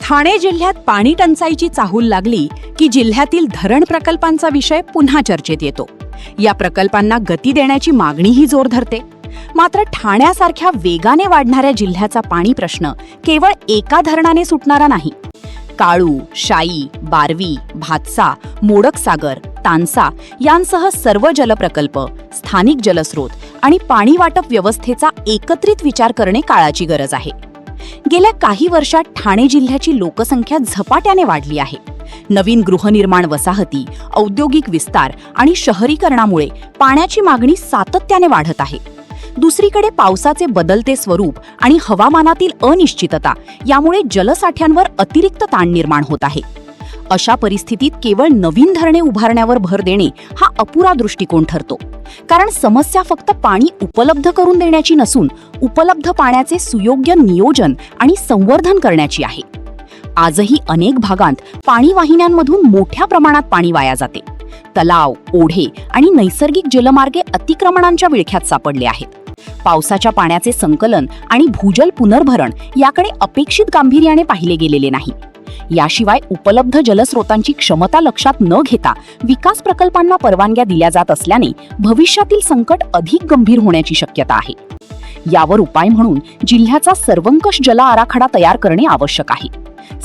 ठाणे जिल्ह्यात पाणी टंचाईची चाहूल लागली की जिल्ह्यातील धरण प्रकल्पांचा विषय पुन्हा चर्चेत येतो. या प्रकल्पांना गती देण्याची मागणीही जोर धरते. मात्र ठाण्यासारख्या वेगाने वाढणाऱ्या जिल्ह्याचा पाणी प्रश्न केवळ एका धरणाने सुटणारा नाही. काळू, शाई, बारवी, भातसा, मोडकसागर, तानसा यांसह सर्व जलप्रकल्प, स्थानिक जलस्रोत आणि पाणी वाटप व्यवस्थेचा एकत्रित विचार करणे काळाची गरज आहे. गेल्या काही वर्षात ठाणे जिल्ह्याची लोकसंख्या झपाट्याने वाढली आहे. नवीन गृहनिर्माण वसाहती, औद्योगिक विस्तार आणि शहरीकरणामुळे पाण्याची मागणी सातत्याने वाढत आहे. दुसरीकडे पावसाचे बदलते स्वरूप आणि हवामानातील अनिश्चितता यामुळे जलसाठ्यांवर अतिरिक्त ताण निर्माण होत आहे. अशा परिस्थितीत केवळ नवीन धरणे उभारण्यावर भर देणे हा अपुरा दृष्टिकोन ठरतो. कारण समस्या फक्त पाणी उपलब्ध करून देण्याची नसून उपलब्ध पाण्याचे सुयोग्य नियोजन आणि संवर्धन करण्याची आहे. आजही अनेक भागांत पाणी वाहिन्यांमधून मोठ्या प्रमाणात पाणी वाया जाते. तलाव, ओढे आणि नैसर्गिक जलमार्गे अतिक्रमणांच्या विळख्यात सापडले आहेत. पावसाच्या पाण्याचे संकलन आणि भूजल पुनर्भरण याकडे अपेक्षित गांभीर्याने पाहिले गेलेले नाही. याशिवाय उपलब्ध जलस्रोतांची क्षमता लक्षात न घेता विकास प्रकल्पांना परवानग्या दिल्या जात असल्याने भविष्यातील संकट अधिक गंभीर होण्याची शक्यता आहे. यावर उपाय म्हणून जिल्ह्याचा सर्वंकष जल आराखडा तयार करणे आवश्यक आहे.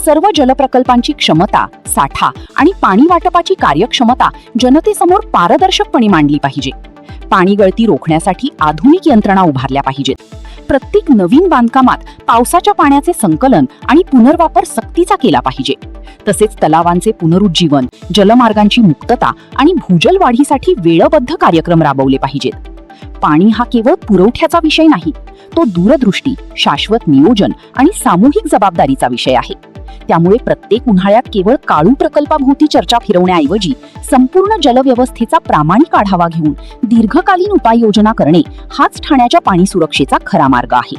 सर्व जलप्रकल्पांची क्षमता, साठा आणि पाणी वाटपाची कार्यक्षमता जनतेसमोर पारदर्शकपणे मांडली पाहिजे. पाणी गळती रोखण्यासाठी आधुनिक यंत्रणा उभारल्या पाहिजेत. प्रत्येक नवीन बांधकामात पावसाच्या पाण्याचे संकलन आणि पुनर्वापर सक्तीचा केला पाहिजे. तसेच तलावांचे पुनरुज्जीवन, जलमार्गांची मुक्तता आणि भूजल वाढीसाठी वेळबद्ध कार्यक्रम राबवले पाहिजेत. पाणी हा केवळ पुरवठ्याचा विषय नाही, तो दूरदृष्टी, शाश्वत नियोजन आणि सामूहिक जबाबदारीचा विषय आहे. त्यामुळे प्रत्येक उन्हाळ्यात केवळ काळू प्रकल्पाभोवती चर्चा फिरवण्याऐवजी संपूर्ण जलव्यवस्थेचा प्रामाणिक आढावा घेऊन दीर्घकालीन उपाययोजना करणे हाच ठाण्याच्या पाणी सुरक्षेचा खरा मार्ग आहे.